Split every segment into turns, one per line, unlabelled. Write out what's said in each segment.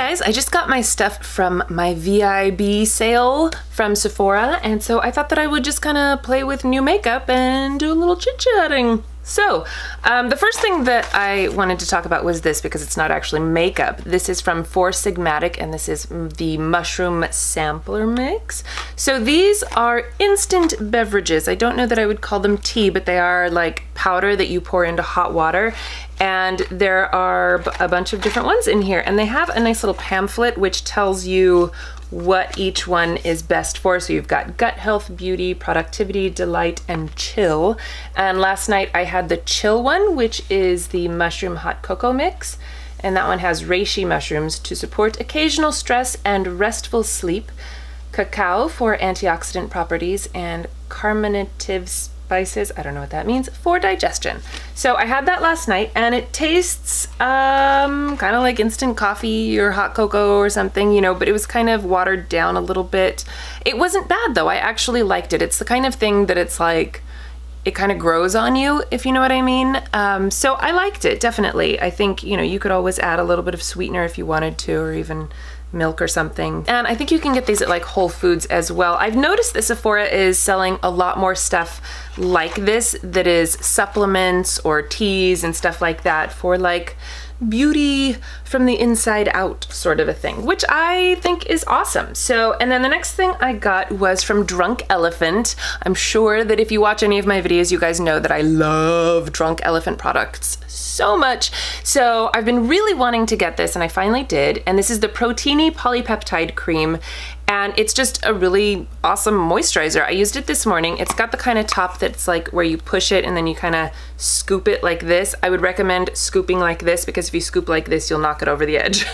guys, I just got my stuff from my VIB sale from Sephora, and so I thought that I would just kind of play with new makeup and do a little chit-chatting. So, the first thing that I wanted to talk about was this, because it's not actually makeup. This is from SIGMATIC, and this is the Mushroom Sampler Mix. So these are instant beverages. I don't know that I would call them tea, but they are like powder that you pour into hot water. And there are a bunch of different ones in here, and they have a nice little pamphlet which tells you what each one is best for. So you've got gut health, beauty, productivity, delight, and chill. And last night I had the chill one, which is the mushroom hot cocoa mix. And that one has reishi mushrooms to support occasional stress and restful sleep, cacao for antioxidant properties, and carminative spices, I don't know what that means, for digestion. So I had that last night, and it tastes kind of like instant coffee or hot cocoa or something, you know, but it was kind of watered down a little bit. It wasn't bad though. I actually liked it. It's the kind of thing that it's like, it kind of grows on you, if you know what I mean. So I liked it, definitely. I think, you know, you could always add a little bit of sweetener if you wanted to, or even milk or something. And I think you can get these at like Whole Foods as well. I've noticed that Sephora is selling a lot more stuff like this that is supplements or teas and stuff like that for like beauty from the inside out sort of a thing, which I think is awesome. So, and then the next thing I got was from Drunk Elephant. I'm sure that if you watch any of my videos, you guys know that I love Drunk Elephant products so much. So I've been really wanting to get this, and I finally did. And this is the Protini Polypeptide Cream. And it's just a really awesome moisturizer. I used it this morning. It's got the kind of top that's like where you push it and then you kind of scoop it like this. I would recommend scooping like this, because if you scoop like this, you'll knock it over the edge.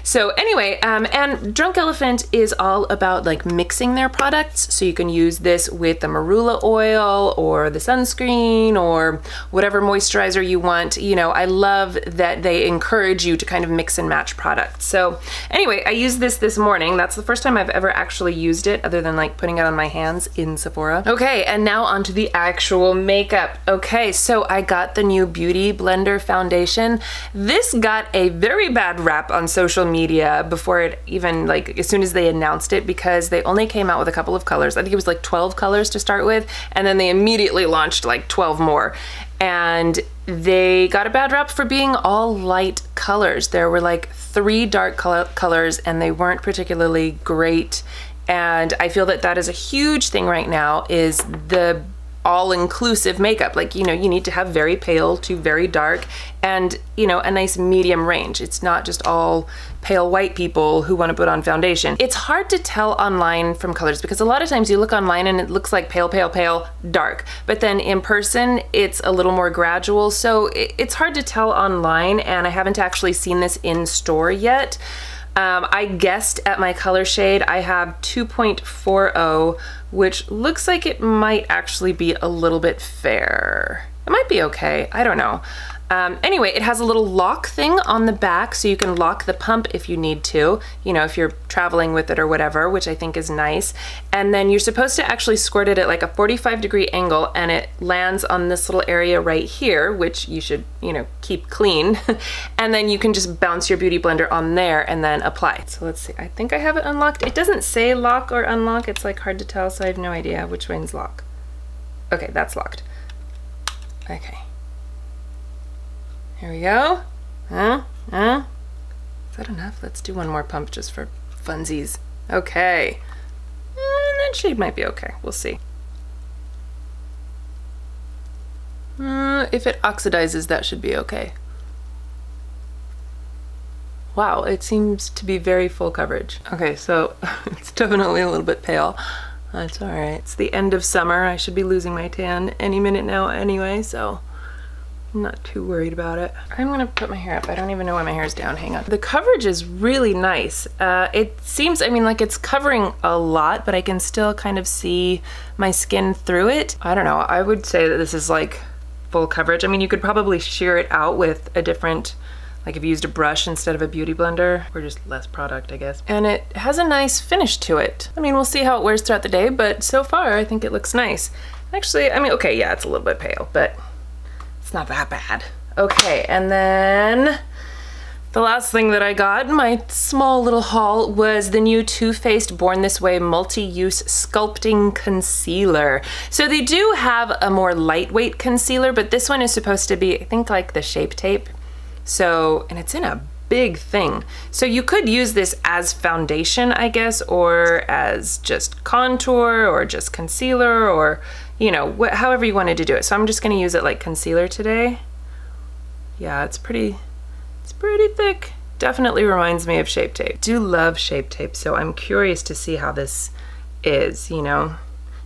So anyway, and Drunk Elephant is all about like mixing their products. So you can use this with the marula oil or the sunscreen or whatever moisturizer you want. You know, I love that they encourage you to kind of mix and match products. So anyway, I used this morning. That's the first time I've ever actually used it, other than like putting it on my hands in Sephora. Okay, and now onto the actual makeup. Okay, so I got the new Beauty Blender foundation. This got a very bad rap on social media before it even, like, as soon as they announced it, because they only came out with a couple of colors. I think it was like 12 colors to start with, and then they immediately launched like 12 more. And they got a bad rap for being all light colors. There were like 3 dark colors, and they weren't particularly great. And I feel that that is a huge thing right now, is the all-inclusive makeup. Like, you know, you need to have very pale to very dark, and, you know, a nice medium range. It's not just all pale white people who want to put on foundation. It's hard to tell online from colors, because a lot of times you look online and it looks like pale, pale, pale, dark. But then in person, it's a little more gradual. So it's hard to tell online, and I haven't actually seen this in store yet. I guessed at my color shade. I have 2.40, which looks like it might actually be a little bit fair. It might be okay, I don't know. Anyway, it has a little lock thing on the back, so you can lock the pump if you need to, you know, if you're traveling with it or whatever, which I think is nice. And then you're supposed to actually squirt it at like a 45-degree angle, and it lands on this little area right here, which you should, you know, keep clean. And then you can just bounce your Beauty Blender on there and then apply. So let's see, I think I have it unlocked. It doesn't say lock or unlock. It's like hard to tell, so I have no idea which one's lock. Okay, that's locked. Okay. Here we go. Is that enough? Let's do one more pump just for funsies. Okay. That shade might be okay. We'll see. If it oxidizes, that should be okay. Wow, it seems to be very full coverage. Okay, so it's definitely a little bit pale. That's all right. It's the end of summer. I should be losing my tan any minute now anyway, so I'm not too worried about it. I'm gonna put my hair up. I don't even know why my hair is down. Hang on. The coverage is really nice. It seems, I mean, like it's covering a lot, but I can still kind of see my skin through it. I don't know. I would say that this is like full coverage. I mean, you could probably shear it out with a different, like if you used a brush instead of a Beauty Blender, or just less product, I guess. And it has a nice finish to it. I mean, we'll see how it wears throughout the day, but so far I think it looks nice. Actually, I mean, okay, yeah, it's a little bit pale, but it's not that bad. Okay, and then The last thing that I got in my small little haul was the new Too Faced Born This Way Multi-Use Sculpting Concealer. So they do have a more lightweight concealer, but this one is supposed to be, I think, like the Shape Tape. So, and it's in a big thing. So you could use this as foundation, I guess, or as just contour or just concealer, or, you know, however you wanted to do it. So I'm just gonna use it like concealer today. Yeah, it's pretty thick. Definitely reminds me of Shape Tape. Do love Shape Tape, so I'm curious to see how this is, you know.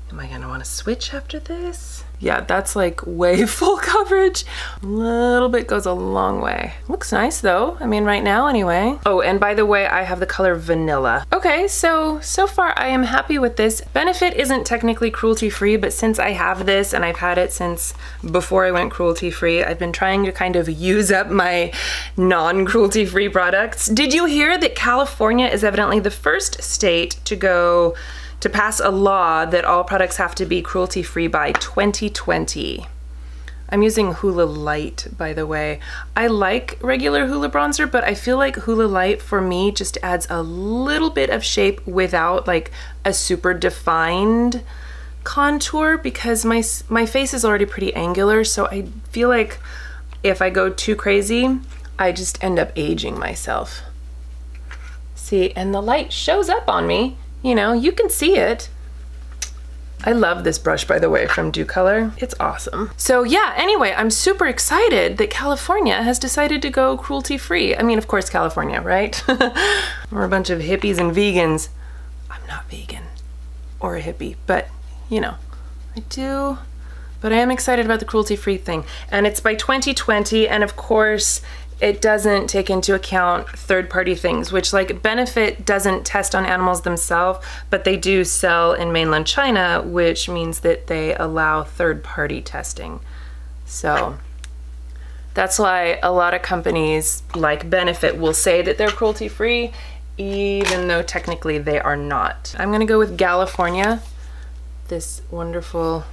Am I gonna wanna switch after this? Yeah, that's like way full coverage. A little bit goes a long way. Looks nice though. I mean, right now anyway. Oh, and by the way, I have the color Vanilla. Okay, so far I am happy with this. Benefit isn't technically cruelty-free, but since I have this and I've had it since before I went cruelty-free, I've been trying to kind of use up my non-cruelty-free products. Did you hear that California is evidently the first state to pass a law that all products have to be cruelty-free by 2020. I'm using Hoola Lite, by the way. I like regular Hoola bronzer, but I feel like Hoola Lite for me just adds a little bit of shape without like a super defined contour, because my face is already pretty angular, so I feel like if I go too crazy, I just end up aging myself. See, and the light shows up on me. You know, you can see it. I love this brush, by the way, from Color. It's awesome. So yeah, anyway, I'm super excited that California has decided to go cruelty-free. I mean, of course, California, right? We're a bunch of hippies and vegans. I'm not vegan or a hippie, but you know, I do. But I am excited about the cruelty-free thing. And it's by 2020, and of course, it doesn't take into account third-party things, which like Benefit doesn't test on animals themselves, but they do sell in mainland China, which means that they allow third-party testing. So that's why a lot of companies like Benefit will say that they're cruelty-free, even though technically they are not. I'm gonna go with Galifornia, this wonderful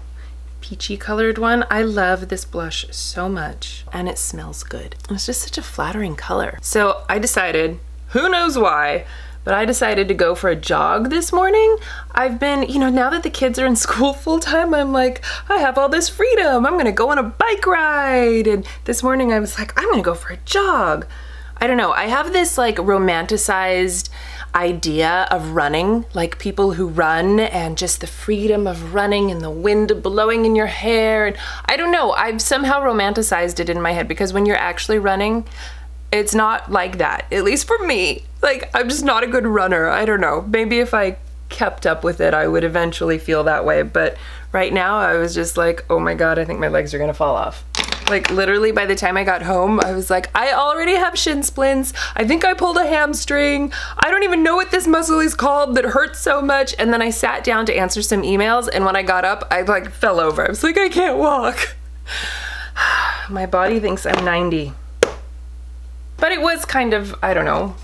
peachy colored one. I love this blush so much, and it smells good. It's just such a flattering color. So I decided, who knows why, but I decided to go for a jog this morning. I've been, you know, now that the kids are in school full time, I'm like, I have all this freedom. I'm gonna go on a bike ride. And this morning I was like, I'm gonna go for a jog. I don't know, I have this like romanticized idea of running, like people who run and just the freedom of running and the wind blowing in your hair. And I don't know, I've somehow romanticized it in my head, because when you're actually running, it's not like that, at least for me. Like, I'm just not a good runner. I don't know, maybe if I kept up with it, I would eventually feel that way. But right now I was just like, oh my God, I think my legs are gonna fall off. Like literally by the time I got home, I was like, I already have shin splints. I think I pulled a hamstring. I don't even know what this muscle is called that hurts so much. And then I sat down to answer some emails, and when I got up, I like fell over. I was like, I can't walk. My body thinks I'm 90. But it was kind of, I don't know,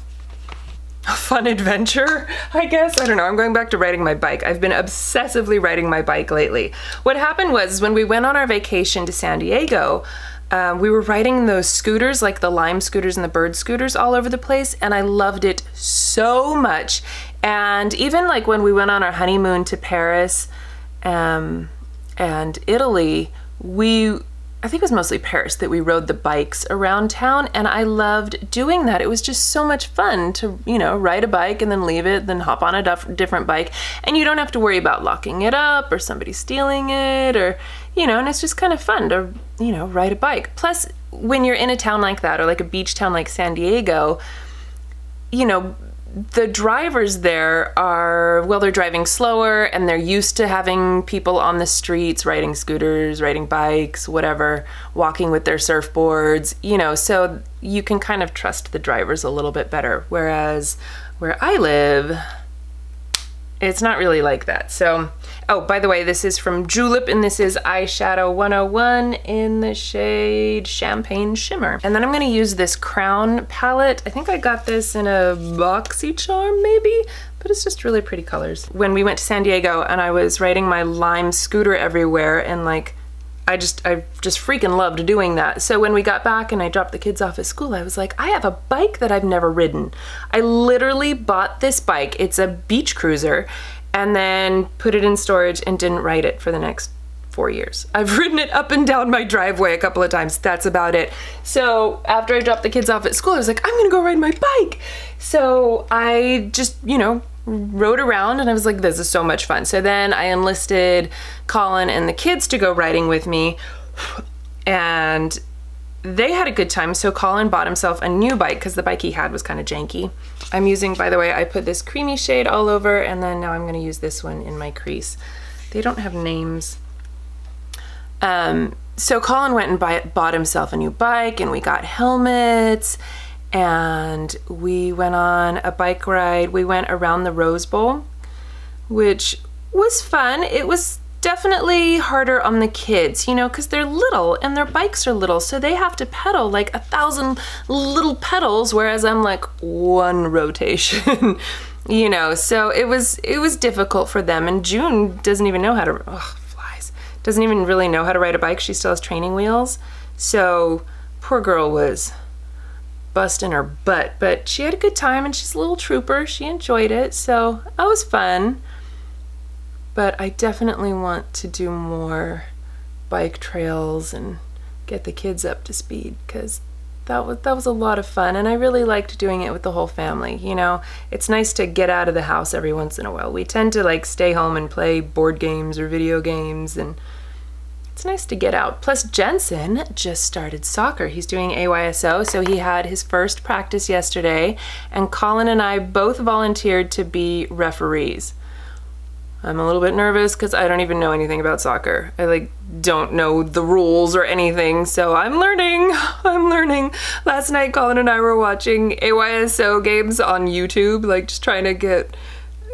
a fun adventure, I guess. I don't know, I'm going back to riding my bike. I've been obsessively riding my bike lately. What happened was, when we went on our vacation to San Diego, we were riding those scooters, like the Lime scooters and the Bird scooters, all over the place, and I loved it so much. And even like when we went on our honeymoon to Paris and Italy, I think it was mostly Paris that we rode the bikes around town, and I loved doing that. It was just so much fun to, you know, ride a bike and then leave it, then hop on a different bike, and you don't have to worry about locking it up or somebody stealing it, or, you know, and it's just kind of fun to, you know, ride a bike. Plus, when you're in a town like that, or like a beach town like San Diego, you know, the drivers there are, well, they're driving slower, and they're used to having people on the streets riding scooters, riding bikes, whatever, walking with their surfboards, you know, so you can kind of trust the drivers a little bit better. Whereas where I live, it's not really like that. So, oh, by the way, this is from Julep, and this is Eyeshadow 101 in the shade Champagne Shimmer. And then I'm gonna use this Crown palette. I think I got this in a BoxyCharm maybe, but it's just really pretty colors. When we went to San Diego and I was riding my Lime scooter everywhere, and like, I just freaking loved doing that. So when we got back and I dropped the kids off at school, I was like, I have a bike that I've never ridden. I literally bought this bike. It's a beach cruiser, and then put it in storage and didn't ride it for the next 4 years. I've ridden it up and down my driveway a couple of times. That's about it. So after I dropped the kids off at school, I was like, I'm gonna go ride my bike. So I just, you know, rode around, and I was like, this is so much fun. So then I enlisted Colin and the kids to go riding with me, and they had a good time. So Colin bought himself a new bike because the bike he had was kind of janky. I'm using, by the way, I put this creamy shade all over, and then now I'm going to use this one in my crease. They don't have names. So Colin went and bought himself a new bike, and we got helmets, and we went on a bike ride. We went around the Rose Bowl, which was fun. It was definitely harder on the kids, you know, because they're little and their bikes are little, so they have to pedal like 1,000 little pedals, whereas I'm like one rotation. You know, so it was difficult for them. And June doesn't even know how to, doesn't even really know how to ride a bike. She still has training wheels. So poor girl was busting her butt, but she had a good time, and she's a little trooper. She enjoyed it, so that was fun. But I definitely want to do more bike trails and get the kids up to speed, because that was a lot of fun, and I really liked doing it with the whole family. You know, it's nice to get out of the house every once in a while. We tend to like stay home and play board games or video games, and it's nice to get out. Plus Jensen just started soccer. He's doing AYSO, so he had his first practice yesterday, and Colin and I both volunteered to be referees. I'm a little bit nervous because I don't even know anything about soccer. I like don't know the rules or anything, so I'm learning. I'm learning. Last night Colin and I were watching AYSO games on YouTube, like just trying to get,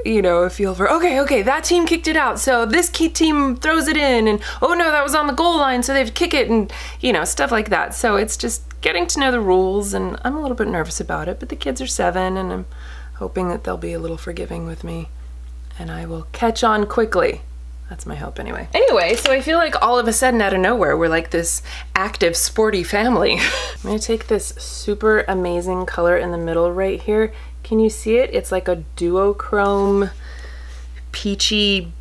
you know, a feel for, okay, that team kicked it out, so this key team throws it in, and oh no, that was on the goal line, so they have to kick it, and you know, stuff like that. So it's just getting to know the rules, and I'm a little bit nervous about it, but the kids are 7, and I'm hoping that they'll be a little forgiving with me, and I will catch on quickly. That's my hope anyway. Anyway, so I feel like all of a sudden out of nowhere, we're like this active, sporty family. I'm gonna take this super amazing color in the middle right here. Can you see it? It's like a duochrome, peachy,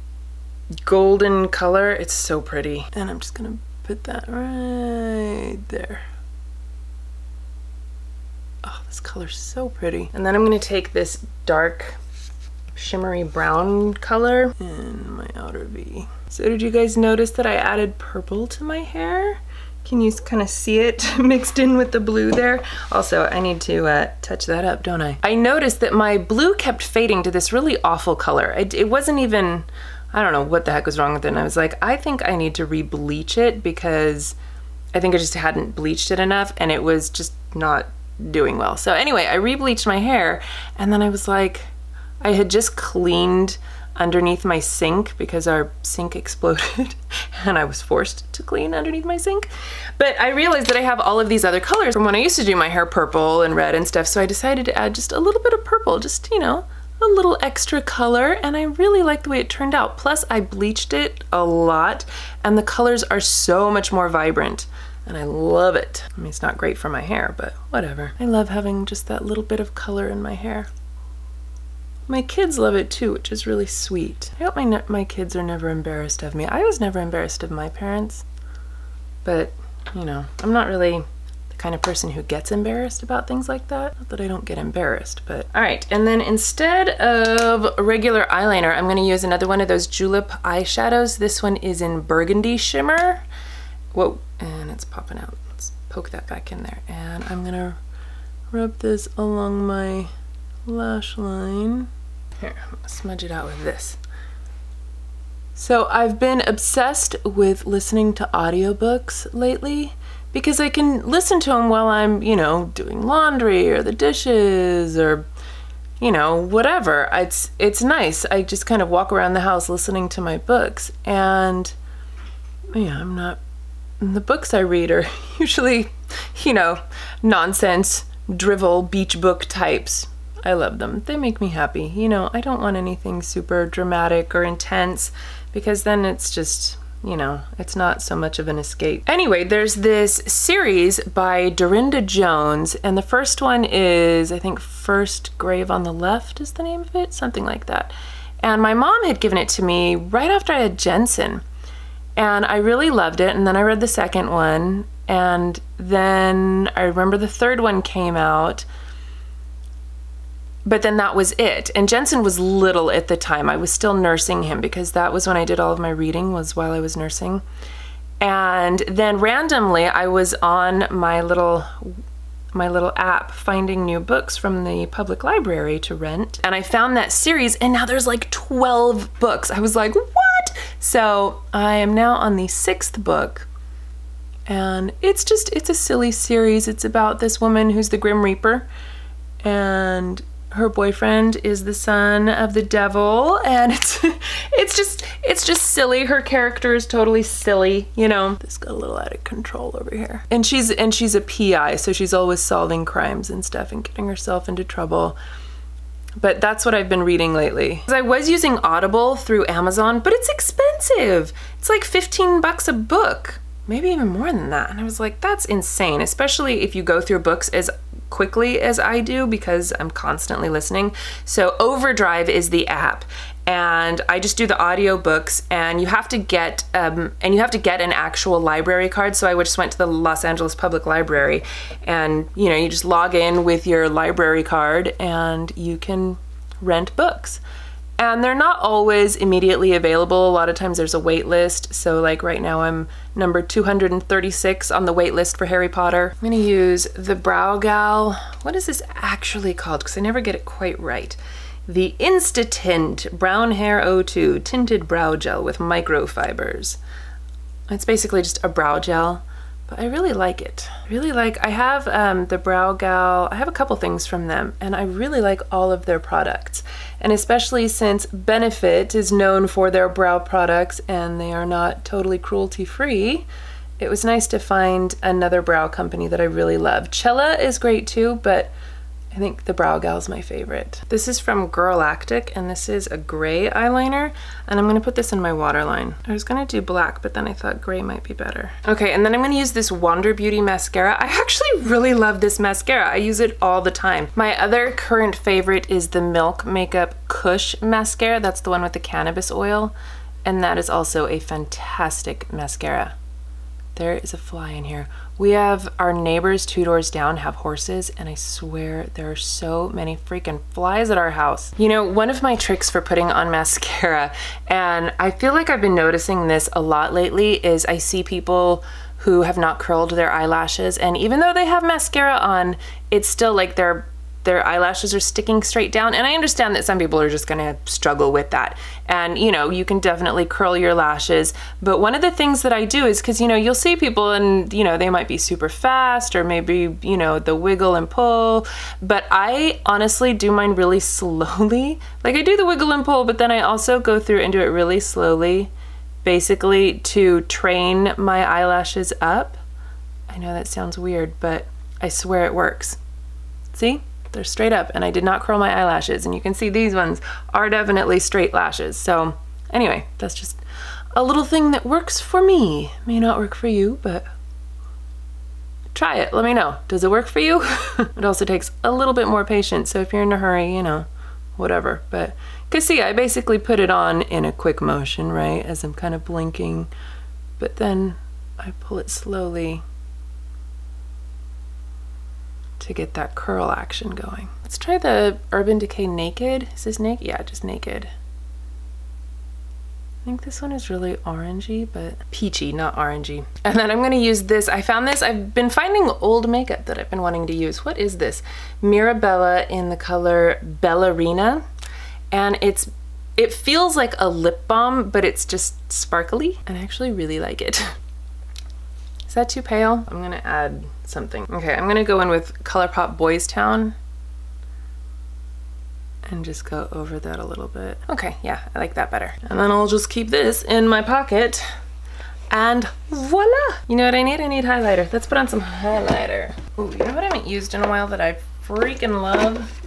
golden color. It's so pretty. And I'm just gonna put that right there. Oh, this color's so pretty. And then I'm gonna take this dark, shimmery brown color in my outer V. So did you guys notice that I added purple to my hair? Can you kind of see it mixed in with the blue there? Also, I need to touch that up, don't I? I noticed that my blue kept fading to this really awful color. It wasn't even, I don't know what the heck was wrong with it. And I was like, I think I need to re-bleach it, because I think I just hadn't bleached it enough and it was just not doing well. So anyway, I re-bleached my hair, and then I was like, I had just cleaned underneath my sink because our sink exploded and I was forced to clean underneath my sink. But I realized that I have all of these other colors from when I used to do my hair purple and red and stuff, so I decided to add just a little bit of purple, just, you know, a little extra color, and I really like the way it turned out. Plus I bleached it a lot and the colors are so much more vibrant, and I love it. I mean, it's not great for my hair, but whatever. I love having just that little bit of color in my hair. My kids love it too, which is really sweet. I hope my kids are never embarrassed of me. I was never embarrassed of my parents, but you know, I'm not really the kind of person who gets embarrassed about things like that. Not that I don't get embarrassed, but all right. And then instead of regular eyeliner, I'm gonna use another one of those Julep eyeshadows. This one is in Burgundy Shimmer. Whoa, and it's popping out. Let's poke that back in there. And I'm gonna rub this along my lash line. Here, I'm gonna smudge it out with this. So I've been obsessed with listening to audiobooks lately because I can listen to them while I'm, you know, doing laundry or the dishes or, you know, whatever. It's nice. I just kind of walk around the house listening to my books, and yeah, I'm not, the books I read are usually, you know, nonsense, drivel, beach book types. I love them. They make me happy. You know, I don't want anything super dramatic or intense, because then it's just, you know, it's not so much of an escape. Anyway, there's this series by Dorinda Jones, and the first one is, I think, First Grave on the Left is the name of it, something like that. And my mom had given it to me right after I had Jensen, and I really loved it. And then I read the second one, and then I remember the third one came out, but then that was it. And Jensen was little at the time. I was still nursing him because that was when I did all of my reading, was while I was nursing. And then randomly I was on my little app finding new books from the public library to rent. And I found that series, and now there's like 12 books. I was like, what? So I am now on the 6th book. And it's a silly series. It's about this woman who's the Grim Reaper, and her boyfriend is the son of the devil, and it's just silly. Her character is totally silly, you know. This got a little out of control over here. And she's a PI, so she's always solving crimes and stuff and getting herself into trouble. But that's what I've been reading lately. I was using Audible through Amazon, but it's expensive. It's like 15 bucks a book, maybe even more than that. And I was like, that's insane, especially if you go through books as quickly as I do, because I'm constantly listening. So Overdrive is the app, and I just do the audio books, and you have to get an actual library card. So I just went to the Los Angeles Public Library, and you know, you just log in with your library card and you can rent books. And they're not always immediately available. A lot of times there's a wait list. So like right now I'm number 236 on the wait list for Harry Potter. I'm gonna use TheBrowGal. What is this actually called? Because I never get it quite right. The Insta-Tint Brown Hair O2 Tinted Brow Gel with microfibers. It's basically just a brow gel, but I really like it. I have TheBrowGal, I have a couple things from them, and I really like all of their products. And especially since Benefit is known for their brow products and they are not totally cruelty-free, it was nice to find another brow company that I really love. Cella is great too, but I think TheBrowGal is my favorite. This is from Girlactick, and this is a gray eyeliner, and I'm gonna put this in my waterline. I was gonna do black, but then I thought gray might be better. Okay, and then I'm gonna use this Wander Beauty mascara. I actually really love this mascara. I use it all the time. My other current favorite is the Milk Makeup Kush mascara. That's the one with the cannabis oil, and that is also a fantastic mascara. There is a fly in here. We have our neighbors 2 doors down have horses, and I swear there are so many freaking flies at our house. You know, one of my tricks for putting on mascara, and I feel like I've been noticing this a lot lately, is I see people who have not curled their eyelashes, and even though they have mascara on, it's still like their eyelashes are sticking straight down. And I understand that some people are just gonna struggle with that. And you know, you can definitely curl your lashes. But one of the things that I do is, cause you know, you'll see people and you know, they might be super fast or maybe, you know, the wiggle and pull. But I honestly do mine really slowly. Like I do the wiggle and pull, but then I also go through and do it really slowly, basically to train my eyelashes up. I know that sounds weird, but I swear it works. See? They're straight up, and I did not curl my eyelashes, and you can see these ones are definitely straight lashes. So anyway, that's just a little thing that works for me. May not work for you, but try it. Let me know. Does it work for you? It also takes a little bit more patience, so if you're in a hurry, you know, whatever. But cause see, I basically put it on in a quick motion, right, as I'm kind of blinking, but then I pull it slowly to get that curl action going. Let's try the Urban Decay Naked. Is this naked? Yeah, just naked. I think this one is really orangey, but peachy, not orangey. And then I'm gonna use this. I found this, I've been finding old makeup that I've been wanting to use. What is this? Mirabella in the color Bellarina. And it feels like a lip balm, but it's just sparkly. And I actually really like it. Is that too pale? I'm gonna add something. Okay, I'm gonna go in with ColourPop Boys Town and just go over that a little bit. Okay, yeah, I like that better. And then I'll just keep this in my pocket and voila! You know what I need? I need highlighter. Let's put on some highlighter. Ooh, you know what I haven't used in a while that I freaking love?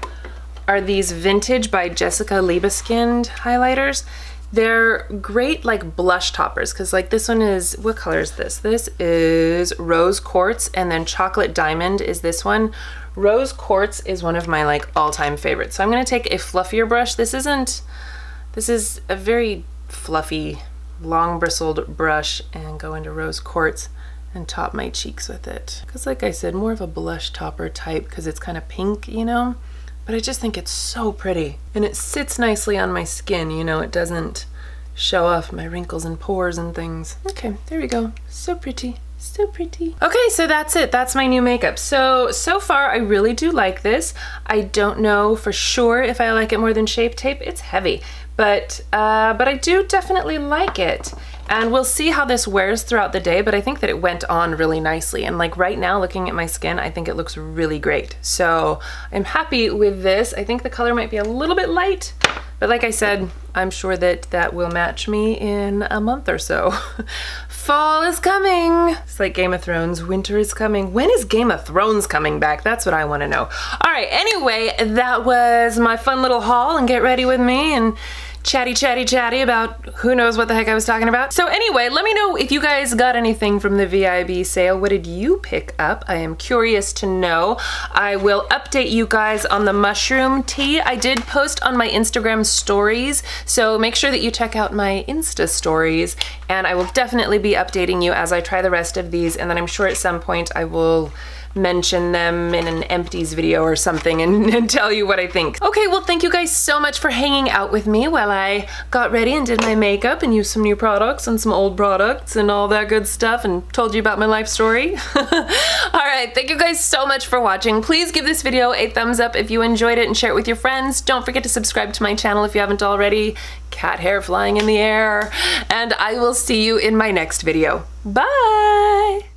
Are these Vintage by Jessica Liebeskind highlighters. They're great like blush toppers because like this one is, what color is this? This is Rose Quartz, and then Chocolate Diamond is this one. Rose Quartz is one of my like all-time favorites. So I'm gonna take a fluffier brush. This is a very fluffy, long bristled brush, and go into Rose Quartz and top my cheeks with it. Because like I said, more of a blush topper type because it's kind of pink, you know? But I just think it's so pretty. And it sits nicely on my skin, you know, it doesn't show off my wrinkles and pores and things. Okay, there we go. So pretty. So pretty. Okay, so that's it. That's my new makeup. So far I really do like this. I don't know for sure if I like it more than Shape Tape. It's heavy, but I do definitely like it. And we'll see how this wears throughout the day, but I think that it went on really nicely. And like right now, looking at my skin, I think it looks really great. So I'm happy with this. I think the color might be a little bit light, but like I said, I'm sure that that will match me in a month or so. Fall is coming. It's like Game of Thrones, winter is coming. When is Game of Thrones coming back? That's what I want to know. All right, anyway, that was my fun little haul, and get ready with me and chatty about who knows what the heck I was talking about. So anyway, let me know if you guys got anything from the VIB sale. What did you pick up? I am curious to know. I will update you guys on the mushroom tea. I did post on my Instagram stories, so make sure that you check out my Insta stories, and I will definitely be updating you as I try the rest of these, and then I'm sure at some point I will mention them in an empties video or something and tell you what I think. Okay, well thank you guys so much for hanging out with me while I got ready and did my makeup and used some new products and some old products and all that good stuff and told you about my life story. Alright, thank you guys so much for watching. Please give this video a thumbs up if you enjoyed it and share it with your friends. Don't forget to subscribe to my channel if you haven't already. Cat hair flying in the air. And I will see you in my next video. Bye!